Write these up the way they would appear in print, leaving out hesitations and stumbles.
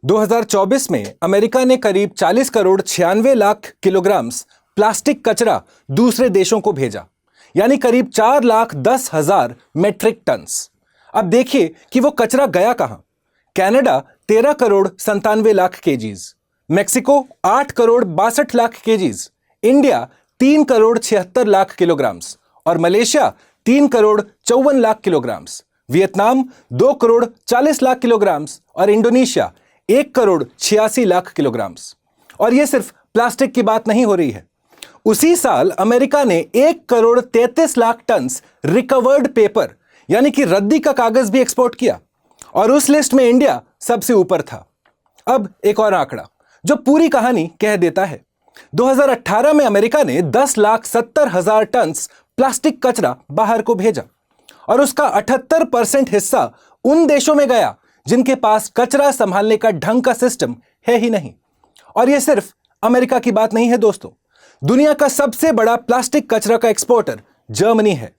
2024 में अमेरिका ने करीब 40 करोड़ 96 लाख किलोग्राम्स प्लास्टिक कचरा दूसरे देशों को भेजा, यानी करीब 4,10,000 मेट्रिक टन्स। अब देखिए कि वो कचरा गया कहां। Canada 13 crore 97 lakh KGs, Mexico 8 crore 62 lakh KGs, India 3 crore 76 lakh kilograms और Malaysia 3 crore 54 lakh kilograms, Vietnam 2 crore 40 lakh kilograms और इंडोनेशिया 1 करोड़ 86 लाख किलोग्राम्स। और यह सिर्फ प्लास्टिक की बात नहीं हो रही है। उसी साल अमेरिका ने 1 crore 33 lakh tons recovered paper यानी कि रद्दी का कागज भी एक्सपोर्ट किया और उस लिस्ट में इंडिया सबसे ऊपर था। अब एक और आंकड़ा जो पूरी कहानी कह देता है। 2018 में अमेरिका ने 10,70,000 टन्स प्लास्टिक कचरा बाहर को भेजा और उसका 78% हिस्सा उन देशों में गया जिनके पास कचरा संभालने का ढंग का सिस्टम है ही नहीं। और यह सिर्फ अमेरिका की बात नहीं है दोस्तों, दुनिया का सबसे बड़ा प्लास्टिक कचरा का एक्सपोर्टर जर्मनी है।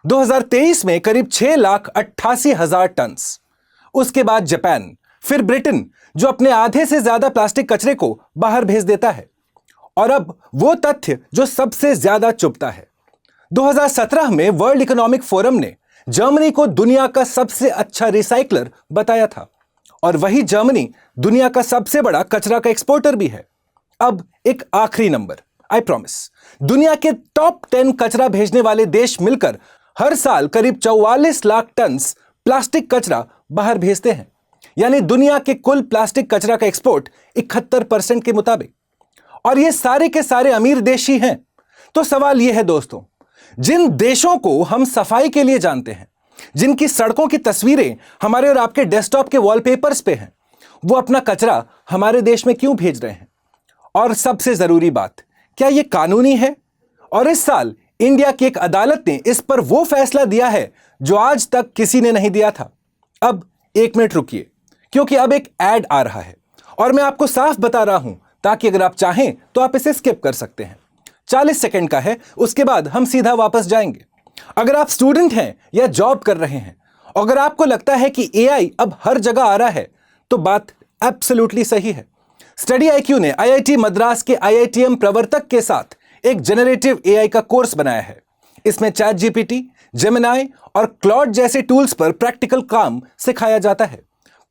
2023 में करीब 6,88,000 टन्स, उसके बाद जापान, फिर ब्रिटेन जो अपने आधे से ज्यादा प्लास्टिक कचरे को बाहर भेज देता है। और अब वो तथ्य जो सबसे ज्यादा चुभता है। 2017 में वर्ल्ड इकोनॉमिक फोरम ने जर्मनी को दुनिया का सबसे अच्छा रिसाइकलर बताया था और वही जर्मनी दुनिया का सबसे बड़ा कचरा का एक्सपोर्टर भी है। अब एक आखिरी नंबर, आई प्रॉमिस, दुनिया के टॉप 10 कचरा भेजने वाले देश मिलकर हर साल करीब 44 लाख टन्स प्लास्टिक कचरा बाहर भेजते हैं, यानी दुनिया के कुल प्लास्टिक कचरा का एक्सपोर्ट 71% के मुताबिक। और ये सारे के सारे अमीर देश ही हैं। तो सवाल यह है दोस्तों, जिन देशों को हम सफाई के लिए जानते हैं, जिनकी सड़कों की तस्वीरें हमारे और आपके डेस्कटॉप के वॉलपेपर्स पे हैं, वो अपना कचरा हमारे देश में क्यों भेज रहे हैं? और सबसे जरूरी बात, क्या यह कानूनी है? और इस साल इंडिया की एक अदालत ने इस पर वो फैसला दिया है जो आज तक किसी ने नहीं दिया था। अब 1 मिनट रुकिए, क्योंकि अब एक ऐड आ रहा है और मैं आपको साफ बता रहा हूं ताकि अगर आप चाहें तो आप इसे स्किप कर सकते हैं। 40 सेकंड का है, उसके बाद हम सीधा वापस जाएंगे। अगर आप स्टूडेंट हैं या जॉब कर रहे हैं, अगर आपको लगता है कि एआई अब हर जगह आ रहा है, तो बात एब्सोल्युटली सही है। स्टडी आईक्यू ने आईआईटी मद्रास के आईआईटीएम प्रवर्तक के साथ एक जनरेटिव एआई का कोर्स बनाया है। इसमें चैट जीपीटी, जेमिनाई और क्लॉड जैसे टूल्स पर प्रैक्टिकल काम सिखाया जाता है,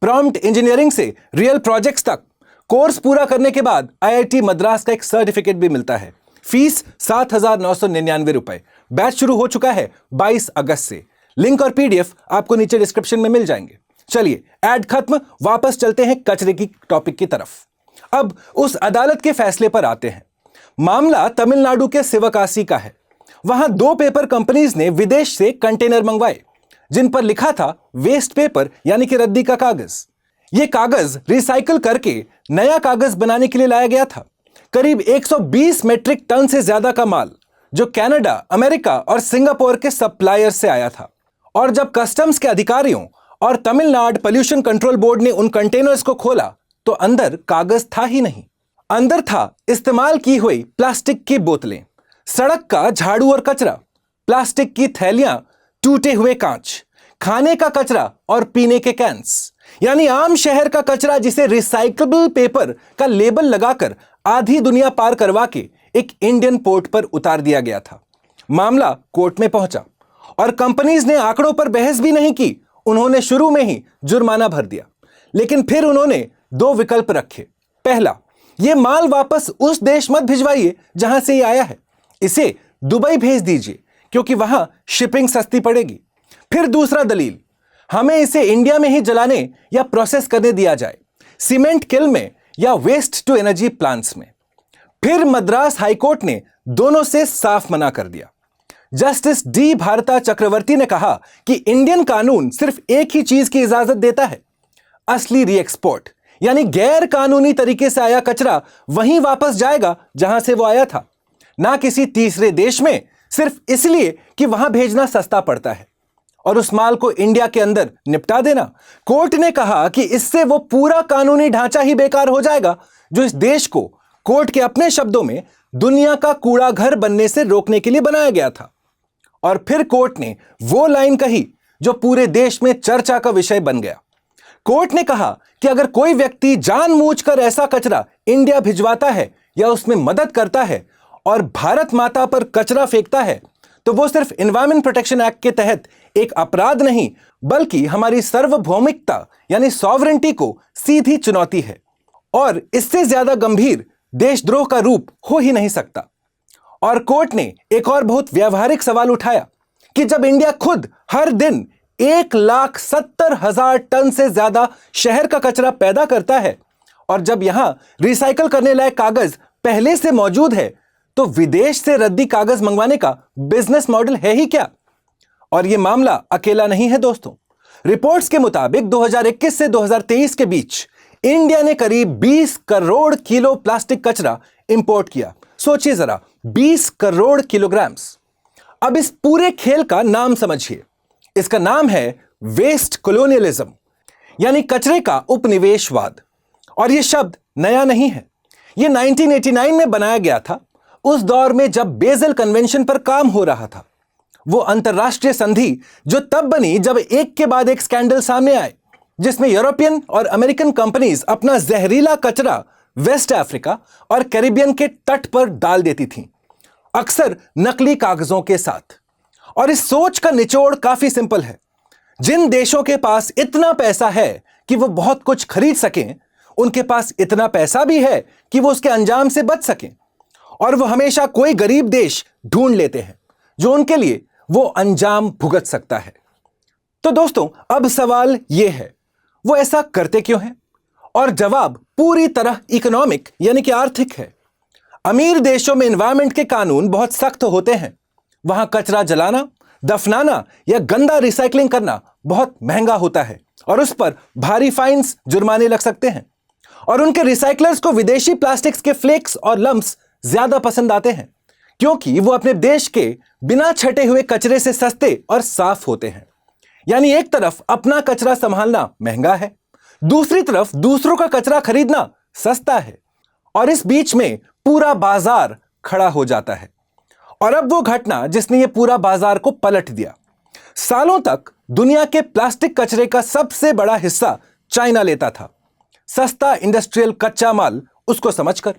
प्रॉम्प्ट इंजीनियरिंग से रियल प्रोजेक्ट्स तक। कोर्स पूरा करने के बाद आईआईटी मद्रास का एक सर्टिफिकेट भी मिलता है। फीस 7,999 रुपए। बैच शुरू हो चुका है 22 अगस्त से। लिंक और पीडीएफ आपको नीचे डिस्क्रिप्शन में मिल जाएंगे। चलिए ऐड खत्म, वापस चलते हैं कचरे की टॉपिक की तरफ। अब उस अदालत के फैसले पर आते हैं। मामला तमिलनाडु के शिवकाशी का है। वहां 2 पेपर कंपनीज ने विदेश से कंटेनर मंगवाए जिन पर लिखा था वेस्ट पेपर यानी कि रद्दी का कागज। यह कागज रिसाइकल करके नया कागज बनाने के लिए लाया गया था। करीब 120 मेट्रिक टन से ज्यादा का माल जो कनाडा, अमेरिका और सिंगापुर के सप्लायर से आया था। और जब कस्टम्स के अधिकारियों और तमिलनाडु पोल्यूशन कंट्रोल बोर्ड ने उन कंटेनर्स को खोला तो अंदर कागज था ही नहीं। अंदर था इस्तेमाल की हुई प्लास्टिक की बोतलें, सड़क का झाड़ू और कचरा, प्लास्टिक की थैलियां, टूटे हुए कांच, खाने का कचरा और पीने के कैंस, यानी आम शहर का कचरा जिसे रिसाइक्लेबल पेपर का लेबल लगाकर आधी दुनिया पार करवा के एक इंडियन पोर्ट पर उतार दिया गया था। मामला कोर्ट में पहुंचा और कंपनीज ने आंकड़ों पर बहस भी नहीं की। उन्होंने शुरू में ही जुर्माना भर दिया, लेकिन फिर उन्होंने 2 विकल्प रखे। पहला, यह माल वापस उस देश मत भिजवाइए जहां से यह आया है, इसे दुबई भेज दीजिए क्योंकि वहां शिपिंग सस्ती पड़ेगी। फिर दूसरा दलील, हमें इसे इंडिया में ही जलाने या प्रोसेस करने दिया जाए, सीमेंट किल में या वेस्ट टू एनर्जी प्लांट्स में। फिर मद्रास हाईकोर्ट ने दोनों से साफ मना कर दिया। जस्टिस डी भारता चक्रवर्ती ने कहा कि इंडियन कानून सिर्फ एक ही चीज की इजाजत देता है, असली रीएक्सपोर्ट, यानी गैर कानूनी तरीके से आया कचरा वहीं वापस जाएगा जहां से वो आया था, ना किसी तीसरे देश में सिर्फ इसलिए कि वहां भेजना सस्ता पड़ता है और उस माल को इंडिया के अंदर निपटा देना। कोर्ट ने कहा कि इससे वो पूरा कानूनी ढांचा ही बेकार हो जाएगा जो इस देश को, कोर्ट के अपने शब्दों में, दुनिया का कूड़ा घर बनने से रोकने के लिए बनाया गया था। और फिर कोर्ट ने वो लाइन कही जो पूरे देश में चर्चा का विषय बन गया। कोर्ट ने कहा कि अगर कोई व्यक्ति जानबूझकर ऐसा कचरा इंडिया भिजवाता है या उसमें मदद करता है और भारत माता पर कचरा फेंकता है, तो वो सिर्फ एनवायरमेंट प्रोटेक्शन एक्ट के तहत एक अपराध नहीं, बल्कि हमारी सार्वभौमिकता यानी सॉवरेंटी को सीधी चुनौती है। और इससे ज्यादा गंभीर देशद्रोह का रूप हो ही नहीं सकता। और कोर्ट ने एक और बहुत व्यवहारिक सवाल उठाया कि जब इंडिया खुद हर दिन 1,70,000 टन से ज्यादा शहर का कचरा पैदा करता है और जब यहां रिसाइकल करने लायक कागज पहले से मौजूद है, तो विदेश से रद्दी कागज मंगवाने का बिजनेस मॉडल है ही क्या? और यह मामला अकेला नहीं है दोस्तों। रिपोर्ट्स के मुताबिक 2021 से 2023 के बीच इंडिया ने करीब 20 करोड़ किलो प्लास्टिक कचरा इंपोर्ट किया। सोचिए जरा, 20 करोड़ किलोग्राम्स। अब इस पूरे खेल का नाम समझिए। इसका नाम है वेस्ट कॉलोनियलिज्म, यानी कचरे का उपनिवेशवाद। और यह शब्द नया नहीं है, यह 1989 में बनाया गया था, उस दौर में जब बेसल कन्वेंशन पर काम हो रहा था। वो अंतरराष्ट्रीय संधि जो तब बनी जब एक के बाद एक स्कैंडल सामने आए, जिसमें यूरोपियन और अमेरिकन कंपनीज अपना जहरीला कचरा वेस्ट अफ्रीका और कैरिबियन के तट पर डाल देती थीं, अक्सर नकली कागजों के साथ। और इस सोच का निचोड़ काफी सिंपल है। जिन देशों के पास इतना पैसा है कि वो बहुत कुछ खरीद सकें, उनके पास इतना पैसा भी है कि वो उसके अंजाम से बच सकें, और वो हमेशा कोई गरीब देश ढूंढ लेते हैं जो उनके लिए वो अंजाम भुगत सकता है। तो दोस्तों, अब सवाल यह है, वो ऐसा करते क्यों हैं? और जवाब पूरी तरह इकोनॉमिक यानी कि आर्थिक है। अमीर देशों में एनवायरनमेंट के कानून बहुत सख्त होते हैं। वहां कचरा जलाना, दफनाना या गंदा रिसाइकलिंग करना बहुत महंगा होता है और उस पर भारी फाइन्स, जुर्माने लग सकते हैं। और उनके रिसाइकलर्स को विदेशी प्लास्टिक्स के फ्लेक्स और लम्प्स ज्यादा पसंद आते हैं, क्योंकि वो अपने देश के बिना छटे हुए कचरे से सस्ते और साफ होते हैं। यानी एक तरफ अपना कचरा संभालना महंगा है, दूसरी तरफ दूसरों का कचरा खरीदना सस्ता है, और इस बीच में पूरा बाजार खड़ा हो जाता है। और अब वो घटना जिसने ये पूरा बाजार को पलट दिया। सालों तक दुनिया के प्लास्टिक कचरे का सबसे बड़ा हिस्सा चाइना लेता था, सस्ता इंडस्ट्रियल कच्चा माल उसको समझकर।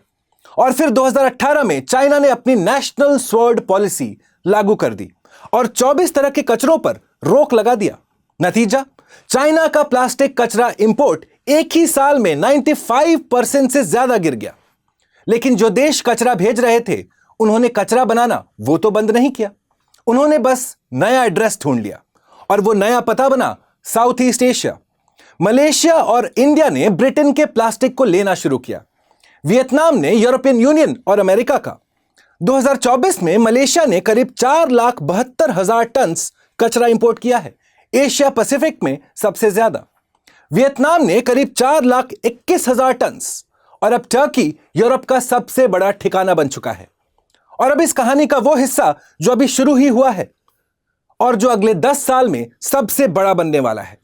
और फिर 2018 में चाइना ने अपनी नेशनल स्वॉर्ड पॉलिसी लागू कर दी और 24 तरह के कचरों पर रोक लगा दिया। नतीजा, चाइना का प्लास्टिक कचरा इंपोर्ट एक ही साल में 95% से ज्यादा गिर गया। लेकिन जो देश कचरा भेज रहे थे, उन्होंने कचरा बनाना वो तो बंद नहीं किया, उन्होंने बस नया एड्रेस ढूंढ लिया, और वो नया पता बना साउथ ईस्ट एशिया। मलेशिया और इंडिया ने ब्रिटेन के प्लास्टिक को लेना शुरू किया, वियतनाम ने यूरोपियन यूनियन और अमेरिका का। 2024 में मलेशिया ने करीब 4,72,000 टन कचरा इंपोर्ट किया है, एशिया पैसिफिक में सबसे ज्यादा। वियतनाम ने करीब 4,21,000 टन, और अब टर्की यूरोप का सबसे बड़ा ठिकाना बन चुका है। और अब इस कहानी का वो हिस्सा जो अभी शुरू ही हुआ है और जो अगले 10 साल में सबसे बड़ा बनने वाला है,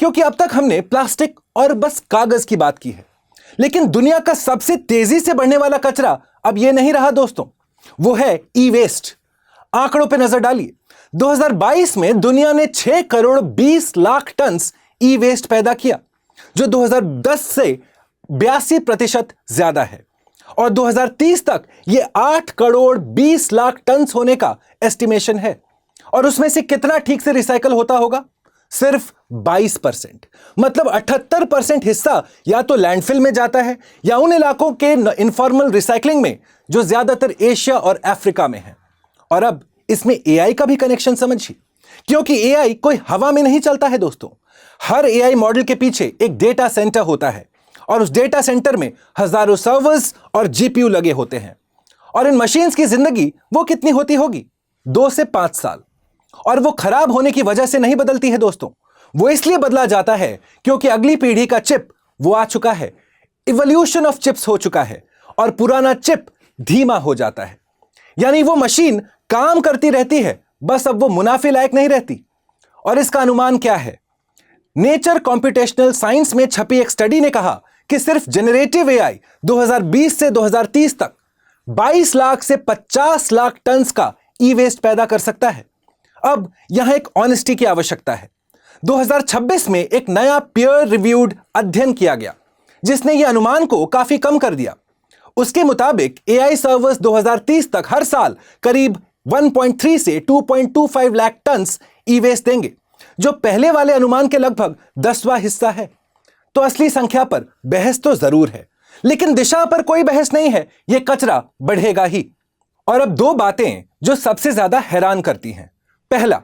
क्योंकि अब तक हमने प्लास्टिक और बस कागज की बात की है, लेकिन दुनिया का सबसे तेजी से बढ़ने वाला कचरा अब यह नहीं रहा दोस्तों, वो है ई वेस्ट। आंकड़ों पे नजर डालिए, 2022 में दुनिया ने 6 करोड़ 20 लाख टन ई वेस्ट पैदा किया, जो 2010 से 82% ज्यादा है, और 2030 तक यह 8 करोड़ 20 लाख टन होने का एस्टिमेशन है। और उसमें से कितना ठीक से रिसाइकल होता होगा? सिर्फ 22%। मतलब 78% हिस्सा या तो लैंडफिल में जाता है या उन इलाकों के इनफॉर्मल रिसाइकलिंग में जो ज्यादातर एशिया और अफ्रीका में है। और अब इसमें एआई का भी कनेक्शन समझिए, क्योंकि एआई कोई हवा में नहीं चलता है दोस्तों। हर एआई मॉडल के पीछे एक डेटा सेंटर होता है, और उस डेटा सेंटर में हजारों सर्वर्स और जीपीयू लगे होते हैं। और इन मशीन्स की जिंदगी वो कितनी होती होगी? 2 से 5 साल। और वो खराब होने की वजह से नहीं बदलती है दोस्तों, वो इसलिए बदला जाता है क्योंकि अगली पीढ़ी का चिप वो आ चुका है, इवोल्यूशन ऑफ चिप्स हो चुका है, और पुराना चिप धीमा हो जाता है। यानी वो मशीन काम करती रहती है, बस अब वो मुनाफे लायक नहीं रहती। और इसका अनुमान क्या है? नेचर कंप्यूटेशनल साइंस में छपी एक स्टडी ने कहा कि सिर्फ जनरेटिव एआई 2020 से 2030 तक 22 लाख से 50 लाख टन का ई वेस्ट पैदा कर सकता है। अब यहां एक ऑनेस्टी की आवश्यकता है। 2026 में एक नया पीयर रिव्यूड अध्ययन किया गया जिसने यह अनुमान को काफी कम कर दिया। उसके मुताबिक एआई सर्वर्स 2030 तक हर साल करीब 1.3 से 2.25 लाख टन्स ई वेस्ट देंगे, जो पहले वाले अनुमान के लगभग 10वां हिस्सा है। तो असली संख्या पर बहस तो जरूर है, लेकिन दिशा पर कोई बहस नहीं है, यह कचरा बढ़ेगा ही। और अब दो बातें जो सबसे ज्यादा हैरान करती हैं। पहला,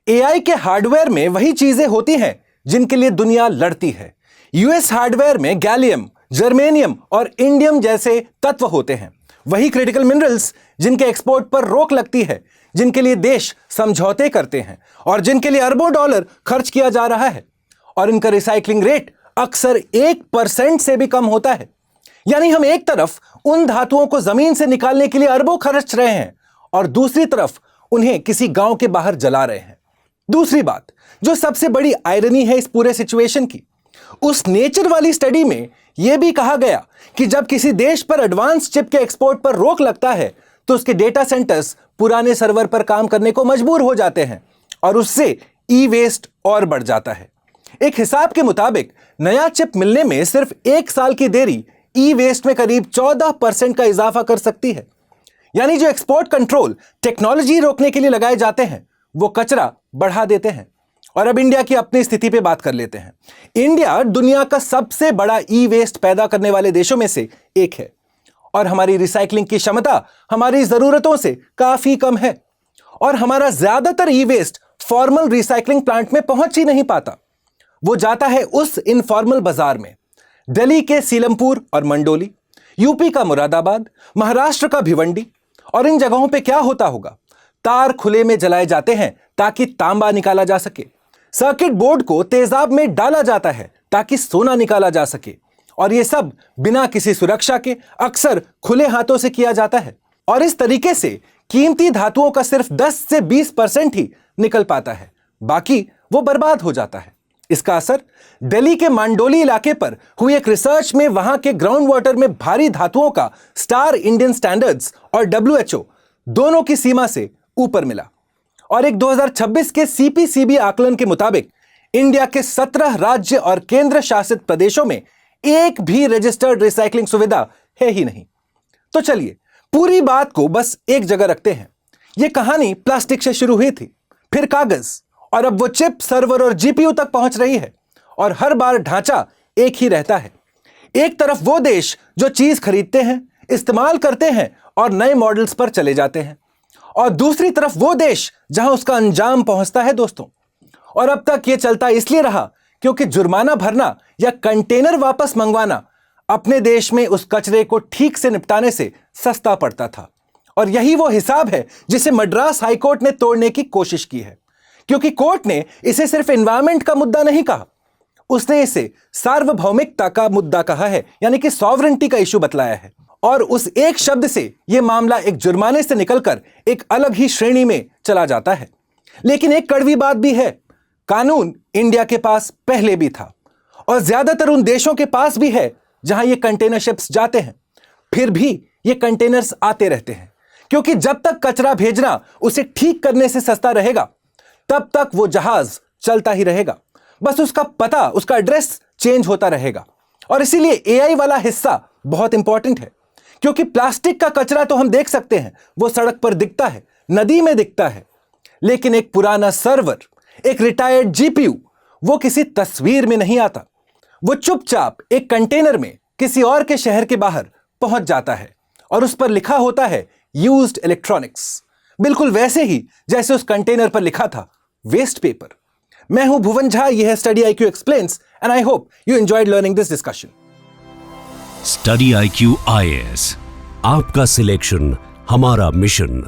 एआई के हार्डवेयर में वही चीजें होती हैं जिनके लिए दुनिया लड़ती है। यूएस हार्डवेयर में गैलियम, जर्मेनियम और इंडियम जैसे तत्व होते हैं, वही क्रिटिकल मिनरल्स जिनके एक्सपोर्ट पर रोक लगती है, जिनके लिए देश समझौते करते हैं और जिनके लिए अरबों डॉलर खर्च किया जा रहा है, और इनका रिसाइकलिंग रेट अक्सर 1% से भी कम होता है। यानी हम एक तरफ उन धातुओं को जमीन से निकालने के लिए अरबों खर्च रहे हैं और दूसरी तरफ उन्हें किसी गांव के बाहर जला रहे हैं। दूसरी बात जो सबसे बड़ी आयरनी है इस पूरे सिचुएशन की, उस नेचर वाली स्टडी में यह भी कहा गया कि जब किसी देश पर एडवांस चिप के एक्सपोर्ट पर रोक लगता है तो उसके डेटा सेंटर्स पुराने सर्वर पर काम करने को मजबूर हो जाते हैं और उससे ई वेस्ट और बढ़ जाता है। एक हिसाब के मुताबिक नया चिप मिलने में सिर्फ 1 साल की देरी ई वेस्ट में करीब 14% का इजाफा कर सकती है। यानी जो एक्सपोर्ट कंट्रोल टेक्नोलॉजी रोकने के लिए लगाए जाते हैं वो कचरा बढ़ा देते हैं। और अब इंडिया की अपनी स्थिति पे बात कर लेते हैं। इंडिया दुनिया का सबसे बड़ा ई वेस्ट पैदा करने वाले देशों में से एक है और हमारी रिसाइकलिंग की क्षमता हमारी जरूरतों से काफी कम है और हमारा ज्यादातर ई वेस्ट फॉर्मल रिसाइकलिंग प्लांट में पहुंच ही नहीं पाता। वो जाता है उस इनफॉर्मल बाजार में। दिल्ली के सीलमपुर और मंडोली, यूपी का मुरादाबाद, महाराष्ट्र का भिवंडी, और इन जगहों पे क्या होता होगा? तार खुले में जलाए जाते हैं ताकि तांबा निकाला जा सके। सर्किट बोर्ड को तेजाब में डाला जाता है ताकि सोना निकाला जा सके, और यह सब बिना किसी सुरक्षा के अक्सर खुले हाथों से किया जाता है। और इस तरीके से कीमती धातुओं का सिर्फ 10 से 20% ही निकल पाता है, बाकी वो बर्बाद हो जाता है। इसका असर दिल्ली के मंडोली इलाके पर हुई एक रिसर्च में वहां के ग्राउंड वाटर में भारी धातुओं का स्टार इंडियन स्टैंडर्ड्स और WHO दोनों की सीमा से ऊपर मिला। और एक 2026 के CPCB आकलन के मुताबिक इंडिया के 17 राज्य और केंद्र शासित प्रदेशों में एक भी रजिस्टर्ड रिसाइकलिंग सुविधा है ही नहीं। तो चलिए पूरी बात को बस एक जगह रखते हैं। यह कहानी प्लास्टिक से शुरू हुई थी, फिर कागज, और अब वो चिप, सर्वर और GPU तक पहुंच रही है। और हर बार ढांचा एक ही रहता है। एक तरफ वो देश जो चीज खरीदते हैं, इस्तेमाल करते हैं और नए मॉडल्स पर चले जाते हैं, और दूसरी तरफ वो देश जहां उसका अंजाम पहुंचता है दोस्तों। और अब तक ये चलता इसलिए रहा क्योंकि जुर्माना भरना या कंटेनर वापस मंगवाना अपने देश में उस कचरे को ठीक से निपटाने से सस्ता पड़ता था। और यही वो हिसाब है जिसे मद्रास हाईकोर्ट ने तोड़ने की कोशिश की है, क्योंकि कोर्ट ने इसे सिर्फ एनवायरमेंट का मुद्दा नहीं कहा, उसने इसे सार्वभौमिकता का मुद्दा कहा है, यानी कि सॉवरेंटी का इशू बतलाया है। और उस एक शब्द से यह मामला एक जुर्माने से निकलकर एक अलग ही श्रेणी में चला जाता है। लेकिन एक कड़वी बात भी है, कानून इंडिया के पास पहले भी था और ज्यादातर उन देशों के पास भी है जहां ये कंटेनर शिप्स जाते हैं। फिर भी ये कंटेनर्स आते रहते हैं, क्योंकि जब तक कचरा भेजना उसे ठीक करने से सस्ता रहेगा तब तक वो जहाज चलता ही रहेगा। बस उसका पता, उसका एड्रेस चेंज होता रहेगा। और इसीलिए एआई वाला हिस्सा बहुत इंपॉर्टेंट है, क्योंकि प्लास्टिक का कचरा तो हम देख सकते हैं, वो सड़क पर दिखता है, नदी में दिखता है, लेकिन एक पुराना सर्वर, एक रिटायर्ड GPU वो किसी तस्वीर में नहीं आता। वो चुपचाप एक कंटेनर में किसी और के शहर के बाहर पहुंच जाता है और उस पर लिखा होता है यूज्ड इलेक्ट्रॉनिक्स, बिल्कुल वैसे ही जैसे उस कंटेनर पर लिखा था वेस्ट पेपर। मैं हूं भुवन झा, यह है study IQ explains, and I hope you enjoyed learning this discussion. Study IQ IAS, आपका सिलेक्शन हमारा मिशन।